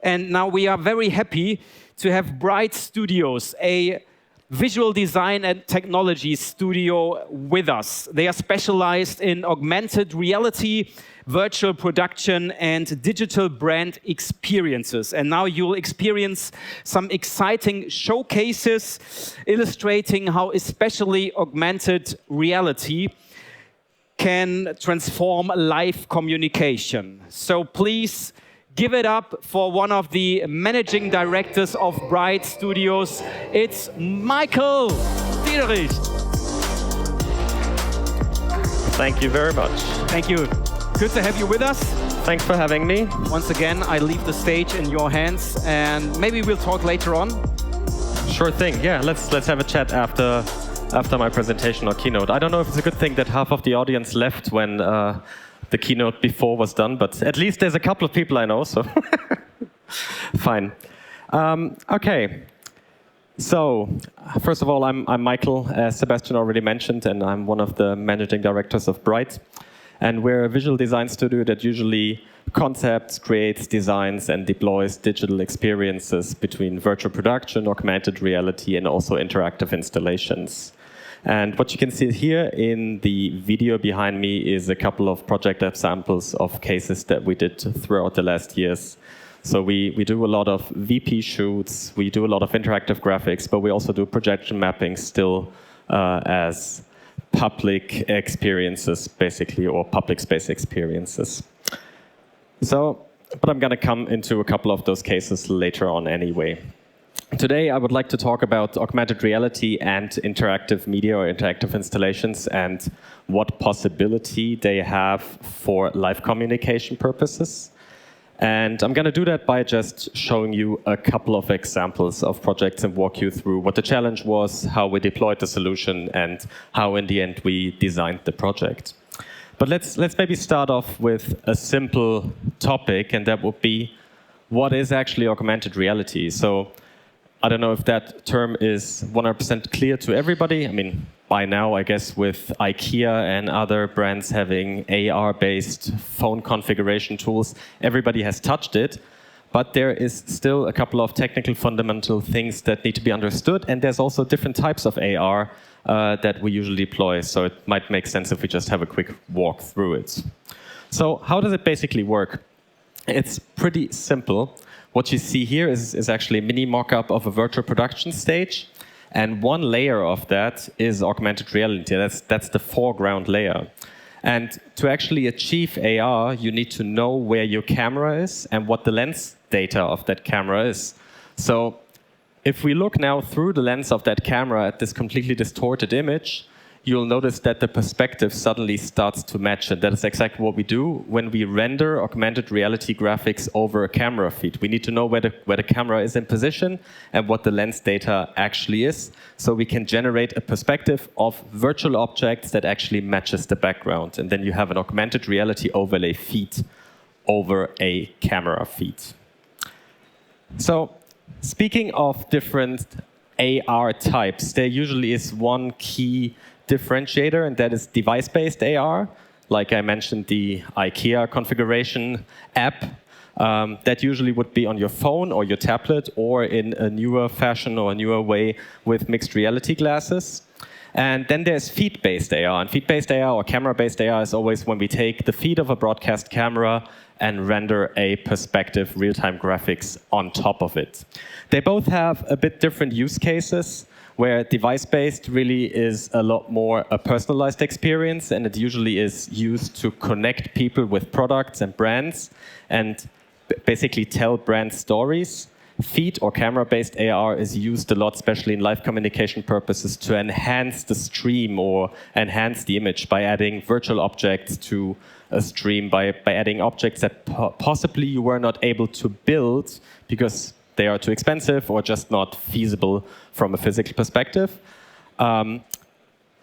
And now we are very happy to have Bright Studios, a visual design and technology studio with us. They are specialized in augmented reality, virtual production, and digital brand experiences. And now you'll experience some exciting showcases illustrating how especially augmented reality can transform live communication. So please give it up for one of the managing directors of Bright Studios. It's Michael Dieterich. Thank you very much. Thank you. Good to have you with us. Thanks for having me. Once again, I leave the stage in your hands, and maybe we'll talk later on. Sure thing. Yeah, let's have a chat after my presentation or keynote. I don't know if it's a good thing that half of the audience left when the keynote before was done, but at least there's a couple of people I know, so fine. Okay. So, first of all, I'm Michael, as Sebastian already mentioned, and I'm one of the managing directors of Bright. And we're a visual design studio that usually concepts, creates designs, and deploys digital experiences between virtual production, augmented reality, and also interactive installations. And what you can see here in the video behind me is a couple of project examples of cases that we did throughout the last years. So we do a lot of VP shoots, we do a lot of interactive graphics, but we also do projection mapping still as public experiences, basically, or public space experiences. So, but I'm going to come into a couple of those cases later on anyway. Today, I would like to talk about augmented reality and interactive media or interactive installations and what possibility they have for live communication purposes. And I'm going to do that by just showing you a couple of examples of projects and walk you through what the challenge was, how we deployed the solution, and how in the end we designed the project. But let's maybe start off with a simple topic, and that would be, what is actually augmented reality? So I don't know if that term is 100% clear to everybody. I mean, by now, I guess with IKEA and other brands having AR-based phone configuration tools, everybody has touched it. But there is still a couple of technical fundamental things that need to be understood. And there's also different types of AR that we usually deploy. So it might make sense if we just have a quick walk through it. So how does it basically work? It's pretty simple. What you see here is actually a mini mock-up of a virtual production stage. And one layer of that is augmented reality. That's the foreground layer. And to actually achieve AR, you need to know where your camera is and what the lens data of that camera is. So if we look now through the lens of that camera at this completely distorted image, you'll notice that the perspective suddenly starts to match. And that is exactly what we do when we render augmented reality graphics over a camera feed. We need to know where the camera is in position and what the lens data actually is, so we can generate a perspective of virtual objects that actually matches the background. And then you have an augmented reality overlay feed over a camera feed. So speaking of different AR types, there usually is one key differentiator, and that is device-based AR. Like I mentioned, the IKEA configuration app, that usually would be on your phone or your tablet, or in a newer fashion or a newer way with mixed reality glasses. And then there's feed-based AR. And feed-based AR or camera-based AR is always when we take the feed of a broadcast camera and render a perspective real-time graphics on top of it. They both have a bit different use cases, where device-based really is a lot more a personalized experience, and it usually is used to connect people with products and brands and basically tell brand stories. Feed or camera-based AR is used a lot, especially in live communication purposes, to enhance the stream or enhance the image by adding virtual objects to a stream, by adding objects that possibly you were not able to build because they are too expensive or just not feasible from a physical perspective.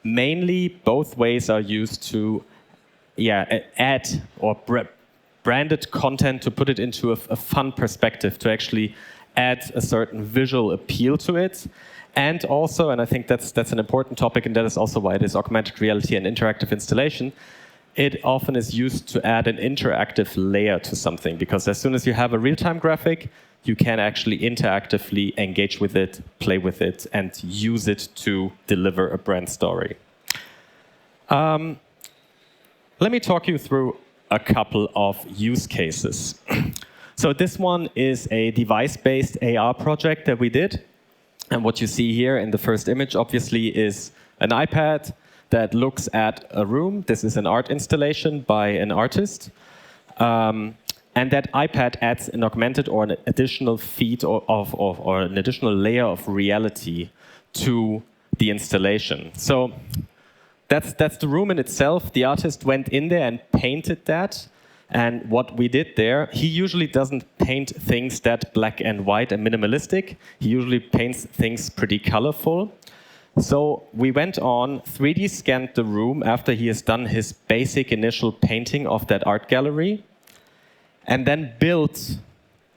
Mainly, both ways are used to add or branded content to put it into a fun perspective, to actually add a certain visual appeal to it. And also, and I think that's an important topic, and that is also why it is augmented reality and interactive installation, it often is used to add an interactive layer to something, because as soon as you have a real-time graphic, you can actually interactively engage with it, play with it, and use it to deliver a brand story. Let me talk you through a couple of use cases. So this one is a device-based AR project that we did. And what you see here in the first image, obviously, is an iPad that looks at a room. This is an art installation by an artist. And that iPad adds an augmented or an additional feed or an additional layer of reality to the installation. So that's the room in itself. The artist went in there and painted that. And what we did there, he usually doesn't paint things that black and white and minimalistic. He usually paints things pretty colorful. So we went on, 3D scanned the room after he has done his basic initial painting of that art gallery, and then built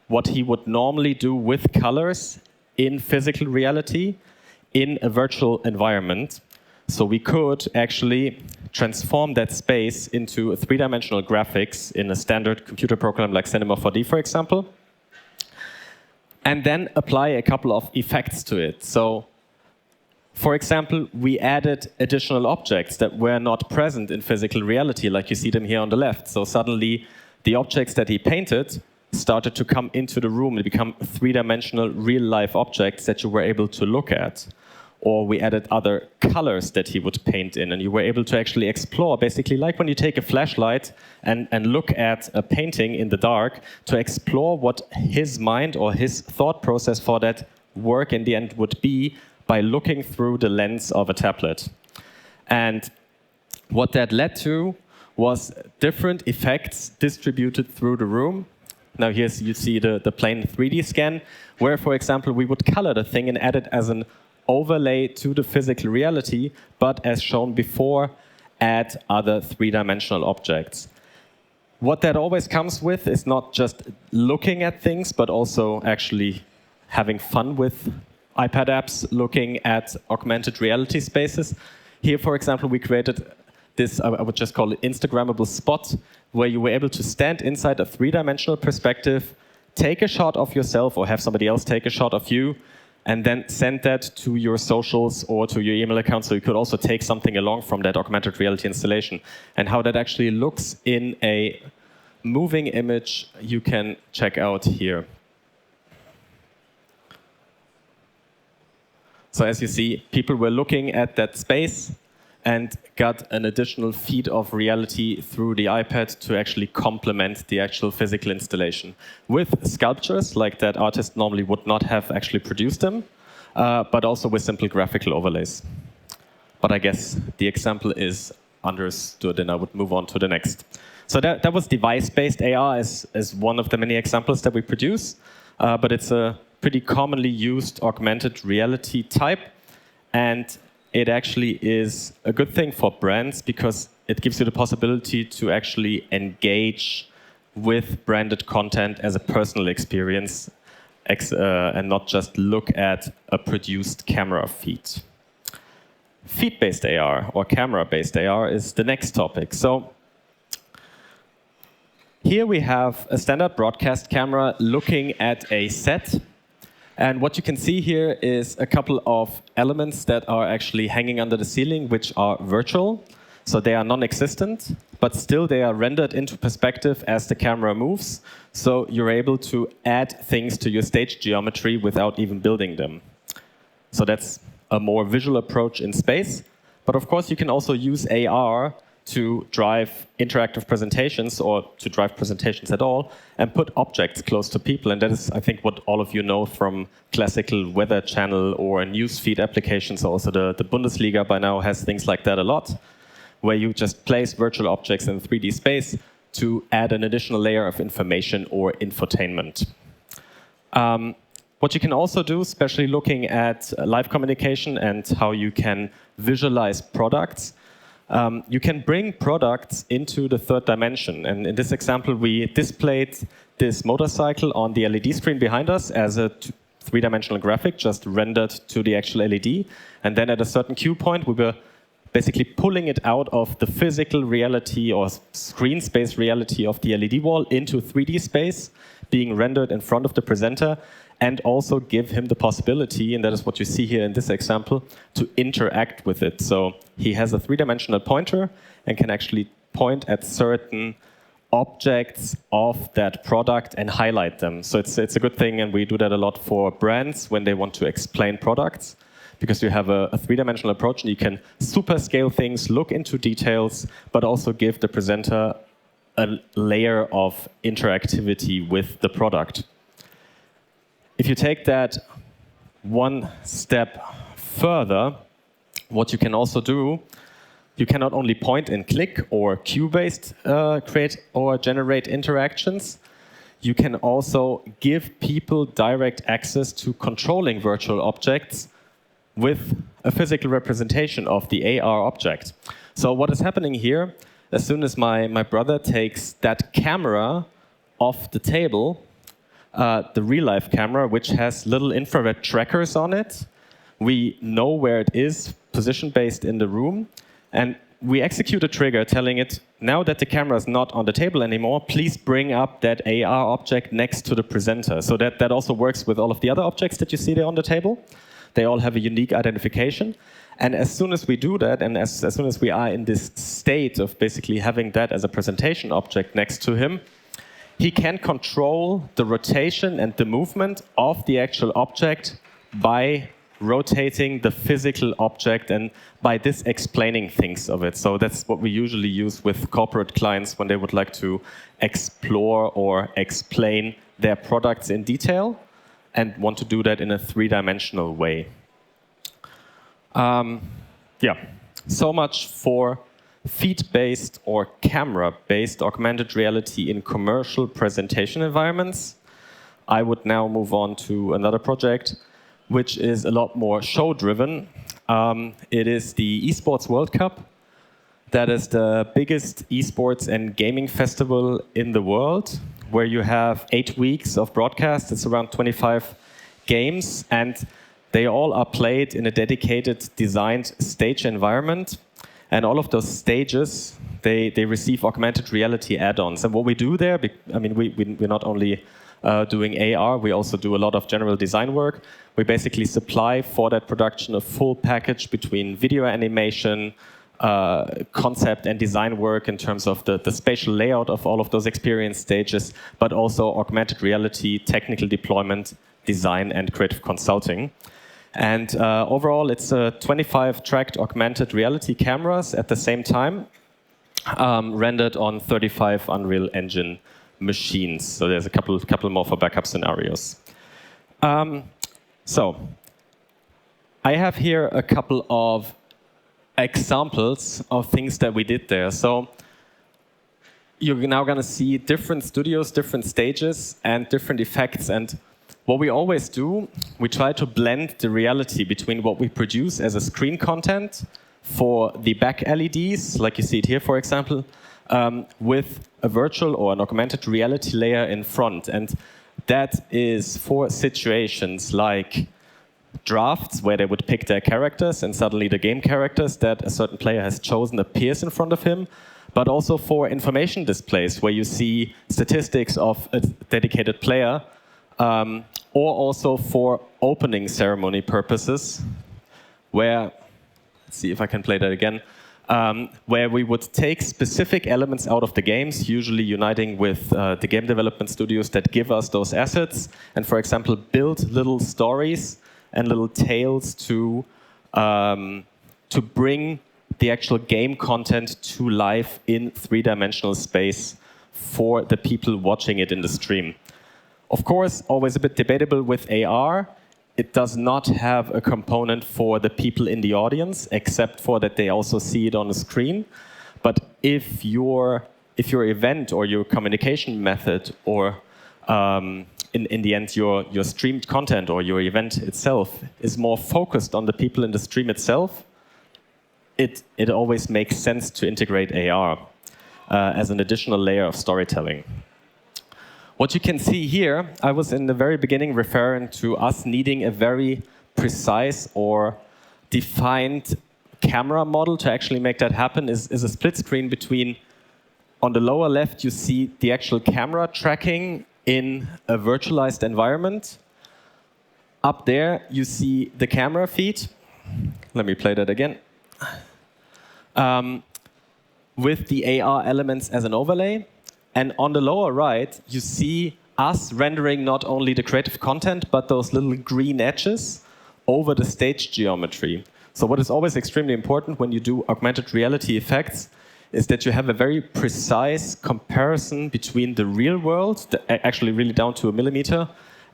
what he would normally do with colors in physical reality in a virtual environment. So we could actually transform that space into a three-dimensional graphics in a standard computer program like Cinema 4D, for example, and then apply a couple of effects to it. So, for example, we added additional objects that were not present in physical reality, like you see them here on the left. So suddenly, the objects that he painted started to come into the room and become three-dimensional, real-life objects that you were able to look at. Or we added other colors that he would paint in, and you were able to actually explore, basically like when you take a flashlight and look at a painting in the dark, to explore what his mind or his thought process for that work in the end would be by looking through the lens of a tablet. And what that led to was different effects distributed through the room. Now here you see the plain 3D scan, where, for example, we would color the thing and add it as an overlay to the physical reality, but as shown before, add other three-dimensional objects. What that always comes with is not just looking at things, but also actually having fun with iPad apps, looking at augmented reality spaces. Here, for example, we created this, I would just call it Instagrammable spot, where you were able to stand inside a three-dimensional perspective, take a shot of yourself or have somebody else take a shot of you, and then send that to your socials or to your email account, so you could also take something along from that augmented reality installation. And how that actually looks in a moving image, you can check out here. So as you see, people were looking at that space and got an additional feed of reality through the iPad to actually complement the actual physical installation. With sculptures, like that artist normally would not have actually produced them, but also with simple graphical overlays. But I guess the example is understood, and I would move on to the next. So that was device-based AR as one of the many examples that we produce, but it's a pretty commonly used augmented reality type, and it actually is a good thing for brands because it gives you the possibility to actually engage with branded content as a personal experience and not just look at a produced camera feed. Feed-based AR or camera-based AR is the next topic. So here we have a standard broadcast camera looking at a set. And what you can see here is a couple of elements that are actually hanging under the ceiling, which are virtual. So they are non-existent, but still they are rendered into perspective as the camera moves. So you're able to add things to your stage geometry without even building them. So that's a more visual approach in space. But of course, you can also use AR to drive interactive presentations or to drive presentations at all and put objects close to people. And that is, I think, what all of you know from classical weather channel or newsfeed applications. Also, the Bundesliga by now has things like that a lot, where you just place virtual objects in 3D space to add an additional layer of information or infotainment. What you can also do, especially looking at live communication and how you can visualize products, you can bring products into the third dimension. And in this example, we displayed this motorcycle on the LED screen behind us as a three-dimensional graphic, just rendered to the actual LED. And then at a certain cue point, we were basically pulling it out of the physical reality or screen space reality of the LED wall into 3D space, being rendered in front of the presenter, and also give him the possibility, and that is what you see here in this example, to interact with it. So he has a three-dimensional pointer and can actually point at certain objects of that product and highlight them. So it's a good thing, and we do that a lot for brands when they want to explain products, because you have a three-dimensional approach and you can super scale things, look into details, but also give the presenter a layer of interactivity with the product. If you take that one step further, what you can also do, you can not only point and click or queue-based create or generate interactions, you can also give people direct access to controlling virtual objects with a physical representation of the AR object. So what is happening here, as soon as my brother takes that camera off the table, the real-life camera, which has little infrared trackers on it, we know where it is, position-based in the room, and we execute a trigger telling it, now that the camera is not on the table anymore, please bring up that AR object next to the presenter. So that also works with all of the other objects that you see there on the table. They all have a unique identification. And as soon as we do that, and as soon as we are in this state of basically having that as a presentation object next to him, he can control the rotation and the movement of the actual object by rotating the physical object and by this explaining things of it. So that's what we usually use with corporate clients when they would like to explore or explain their products in detail and want to do that in a three-dimensional way. Yeah, so much for feed-based or camera-based augmented reality in commercial presentation environments. I would now move on to another project, which is a lot more show-driven. It is the Esports World Cup. That is the biggest esports and gaming festival in the world, where you have 8 weeks of broadcast. It's around 25 games, and they all are played in a dedicated, designed stage environment. And all of those stages, they receive augmented reality add-ons. And what we do there, I mean, we're not only doing AR, we also do a lot of general design work. We basically supply for that production a full package between video animation, concept and design work in terms of the spatial layout of all of those experience stages, but also augmented reality, technical deployment, design, and creative consulting. And overall, it's 25 tracked augmented reality cameras at the same time, rendered on 35 Unreal Engine machines. So there's a couple more for backup scenarios. So I have here a couple of examples of things that we did there. So you're now going to see different studios, different stages, and different effects. And what we always do, we try to blend the reality between what we produce as a screen content for the back LEDs, like you see it here, for example, with a virtual or an augmented reality layer in front. And that is for situations like drafts, where they would pick their characters, and suddenly the game characters that a certain player has chosen appears in front of him, but also for information displays, where you see statistics of a dedicated player, or also for opening ceremony purposes, where, let's see if I can play that again, where we would take specific elements out of the games, usually uniting with the game development studios that give us those assets, and for example, build little stories and little tales to bring the actual game content to life in three-dimensional space for the people watching it in the stream. Of course, always a bit debatable with AR. It does not have a component for the people in the audience, except for that they also see it on the screen. But if your event or your communication method, or in the end your streamed content or your event itself is more focused on the people in the stream itself, it always makes sense to integrate AR as an additional layer of storytelling. What you can see here, I was in the very beginning referring to us needing a very precise or defined camera model to actually make that happen, is a split screen between, on the lower left, you see the actual camera tracking in a virtualized environment. Up there, you see the camera feed. Let me play that again. With the AR elements as an overlay. And on the lower right, you see us rendering not only the creative content, but those little green edges over the stage geometry. So what is always extremely important when you do augmented reality effects is that you have a very precise comparison between the real world, actually really down to a millimeter,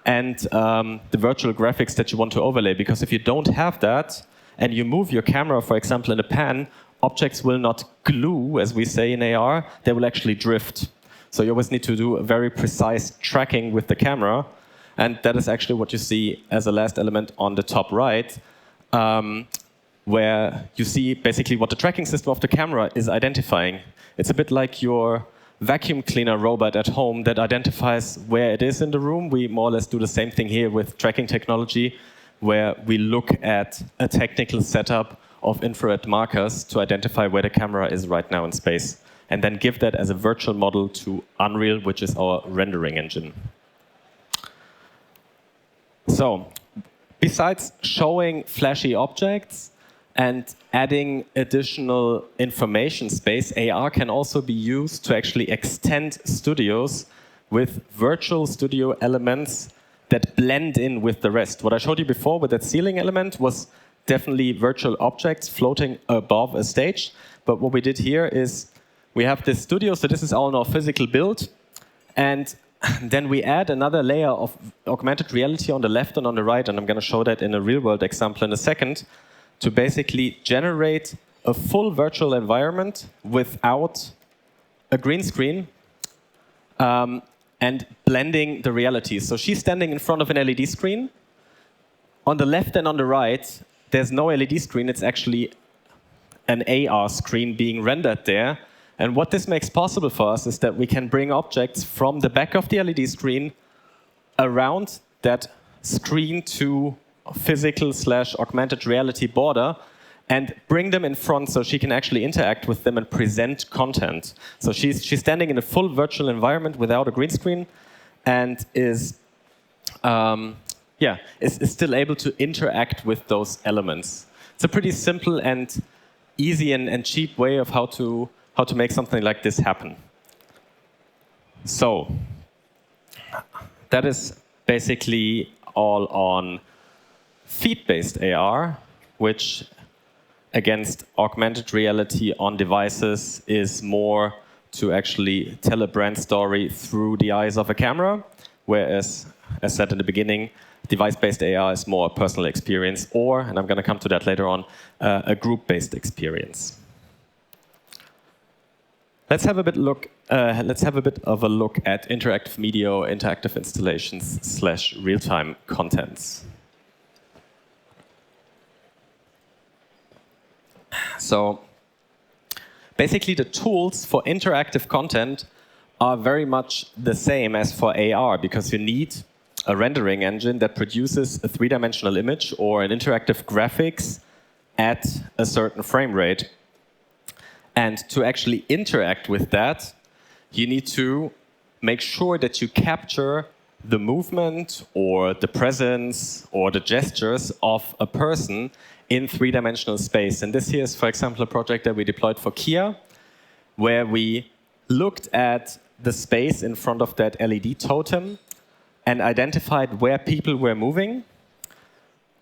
and the virtual graphics that you want to overlay. Because if you don't have that, and you move your camera, for example, in a pan, objects will not glue, as we say in AR, they will actually drift. So you always need to do a very precise tracking with the camera. And that is actually what you see as a last element on the top right, where you see basically what the tracking system of the camera is identifying. It's a bit like your vacuum cleaner robot at home that identifies where it is in the room. We more or less do the same thing here with tracking technology, where we look at a technical setup of infrared markers to identify where the camera is right now in space, and then give that as a virtual model to Unreal, which is our rendering engine. So, besides showing flashy objects and adding additional information space, AR can also be used to actually extend studios with virtual studio elements that blend in with the rest. What I showed you before with that ceiling element was definitely virtual objects floating above a stage. But what we did here is we have this studio, so this is all our physical build. And then we add another layer of augmented reality on the left and on the right, and I'm going to show that in a real-world example in a second, to basically generate a full virtual environment without a green screen and blending the realities. So she's standing in front of an LED screen. On the left and on the right, there's no LED screen. It's actually an AR screen being rendered there. And what this makes possible for us is that we can bring objects from the back of the LED screen around that screen to physical/augmented reality border and bring them in front so she can actually interact with them and present content. So she's standing in a full virtual environment without a green screen and is still able to interact with those elements. It's a pretty simple and easy and cheap way of how to make something like this happen. So that is basically all on feed-based AR, which against augmented reality on devices is more to actually tell a brand story through the eyes of a camera, whereas, as said in the beginning, device-based AR is more a personal experience, or, and I'm going to come to that later on, a group-based experience. Let's have a bit of a look at interactive media, interactive installations / real-time contents. So basically, the tools for interactive content are very much the same as for AR, because you need a rendering engine that produces a three-dimensional image or an interactive graphics at a certain frame rate. And to actually interact with that, you need to make sure that you capture the movement or the presence or the gestures of a person in three-dimensional space. And this here is, for example, a project that we deployed for Kia, where we looked at the space in front of that LED totem and identified where people were moving,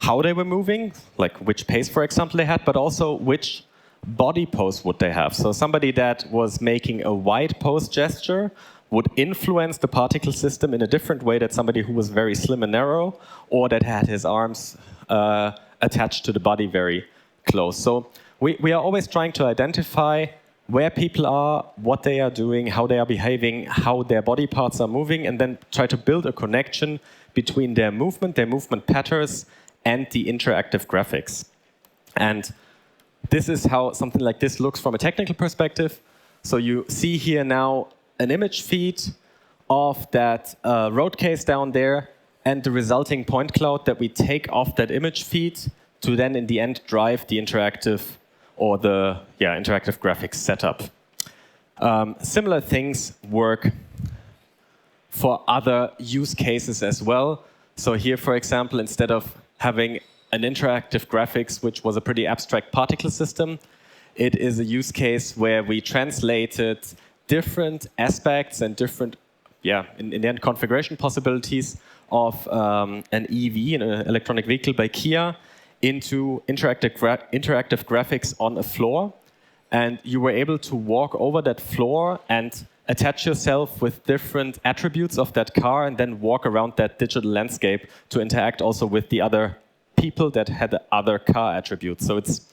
how they were moving, like which pace, for example, they had, but also which body pose would they have. So somebody that was making a wide pose gesture would influence the particle system in a different way than somebody who was very slim and narrow, or that had his arms attached to the body very close. So we are always trying to identify where people are, what they are doing, how they are behaving, how their body parts are moving, and then try to build a connection between their movement patterns, and the interactive graphics. And this is how something like this looks from a technical perspective. So you see here now an image feed of that road case down there and the resulting point cloud that we take off that image feed to then in the end drive the interactive or the interactive graphics setup. Similar things work for other use cases as well. So here, for example, instead of having an interactive graphics, which was a pretty abstract particle system, it is a use case where we translated different aspects and different, in the end, configuration possibilities of an EV, an electronic vehicle by Kia, into interactive graphics on a floor. And you were able to walk over that floor and attach yourself with different attributes of that car and then walk around that digital landscape to interact also with the other people that had other car attributes. So it's,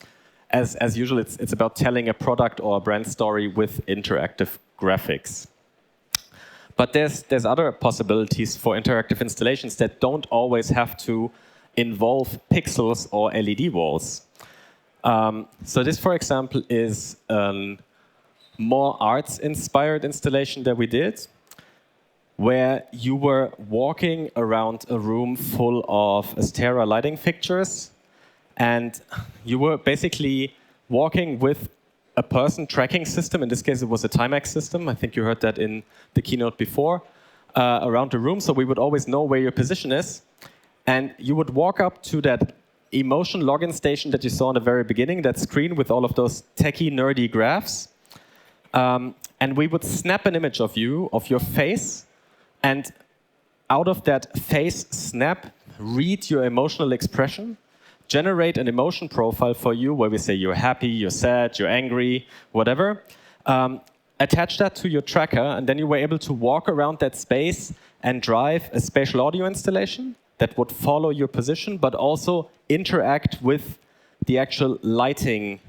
as usual, it's about telling a product or a brand story with interactive graphics. But there's other possibilities for interactive installations that don't always have to involve pixels or LED walls. So this, for example, is a more arts-inspired installation that we did, where you were walking around a room full of Astera lighting fixtures, and you were basically walking with a person tracking system. In this case, it was a Timex system. I think you heard that in the keynote before, around the room. So we would always know where your position is. And you would walk up to that emotion login station that you saw in the very beginning, that screen with all of those techie, nerdy graphs. And we would snap an image of you, of your face, and out of that face snap, read your emotional expression, generate an emotion profile for you where we say you're happy, you're sad, you're angry, whatever. Attach that to your tracker, and then you were able to walk around that space and drive a spatial audio installation that would follow your position, but also interact with the actual lighting,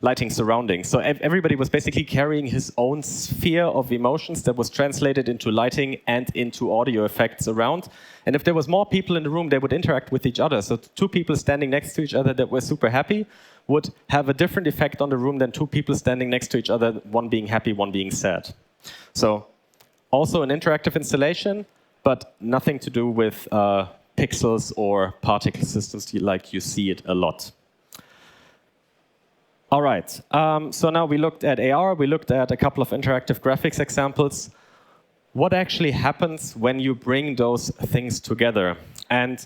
lighting surroundings. So everybody was basically carrying his own sphere of emotions that was translated into lighting and into audio effects around. And if there was more people in the room, they would interact with each other. So two people standing next to each other that were super happy would have a different effect on the room than two people standing next to each other, one being happy, one being sad. So also an interactive installation, but nothing to do with pixels or particle systems like you see it a lot. All right, so now we looked at AR, we looked at a couple of interactive graphics examples. What actually happens when you bring those things together? And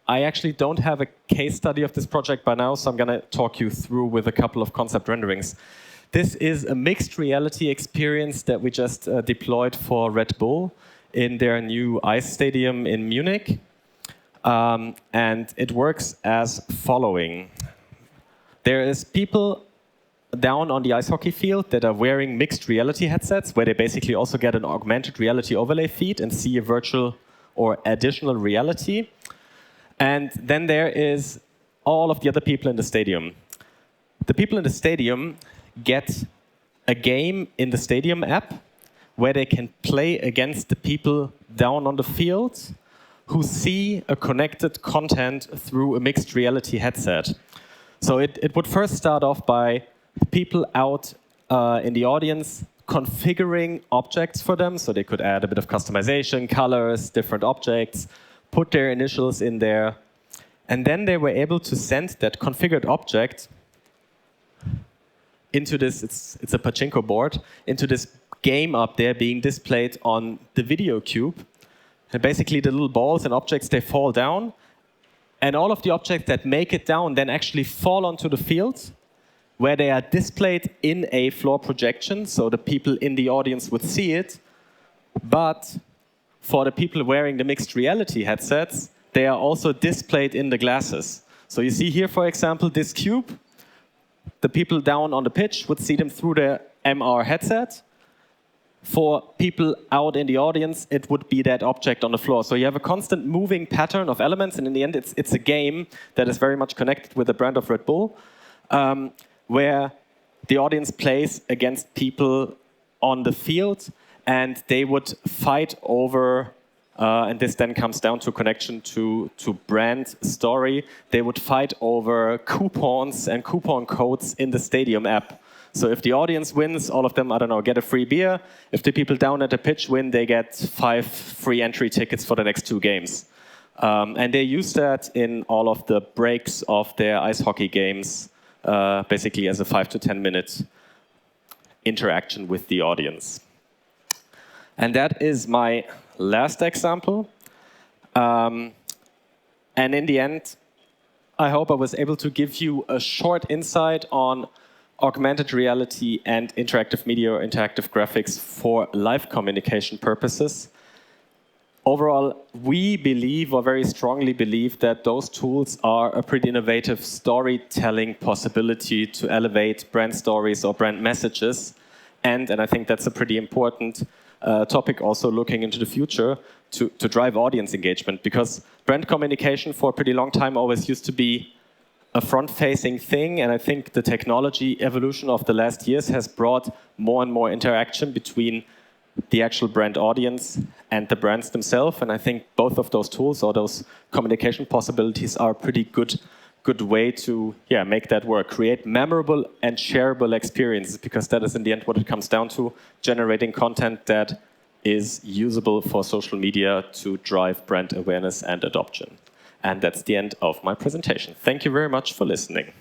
I actually don't have a case study of this project by now, so I'm going to talk you through with a couple of concept renderings. This is a mixed reality experience that we just deployed for Red Bull in their new ice stadium in Munich. And it works as following. There is people down on the ice hockey field that are wearing mixed reality headsets, where they basically also get an augmented reality overlay feed and see a virtual or additional reality. And then there is all of the other people in the stadium. The people in the stadium get a game in the stadium app where they can play against the people down on the field who see a connected content through a mixed reality headset. So it would first start off by people out in the audience configuring objects for them. So they could add a bit of customization, colors, different objects, put their initials in there. And then they were able to send that configured object into this, it's a pachinko board, into this game up there being displayed on the video cube. And basically the little balls and objects, they fall down. And all of the objects that make it down then actually fall onto the field, where they are displayed in a floor projection, so the people in the audience would see it. But for the people wearing the mixed reality headsets, they are also displayed in the glasses. So you see here, for example, this cube. The people down on the pitch would see them through the MR headset. For people out in the audience, it would be that object on the floor. So you have a constant moving pattern of elements, and in the end, it's a game that is very much connected with the brand of Red Bull, where the audience plays against people on the field, and they would fight over, and this then comes down to connection to brand story, they would fight over coupons and coupon codes in the stadium app. So if the audience wins, all of them, I don't know, get a free beer. If the people down at the pitch win, they get 5 free entry tickets for the next 2 games. And they use that in all of the breaks of their ice hockey games, basically as a 5 to 10 minute interaction with the audience. And that is my last example. And in the end, I hope I was able to give you a short insight on augmented reality and interactive media or interactive graphics for live communication purposes. Overall, we believe, or very strongly believe, that those tools are a pretty innovative storytelling possibility to elevate brand stories or brand messages. And I think that's a pretty important topic also looking into the future to drive audience engagement, because brand communication for a pretty long time always used to be a front-facing thing, and I think the technology evolution of the last years has brought more and more interaction between the actual brand audience and the brands themselves, and I think both of those tools or those communication possibilities are a pretty good way to make that work. Create memorable and shareable experiences, because that is in the end what it comes down to, generating content that is usable for social media to drive brand awareness and adoption. And that's the end of my presentation. Thank you very much for listening.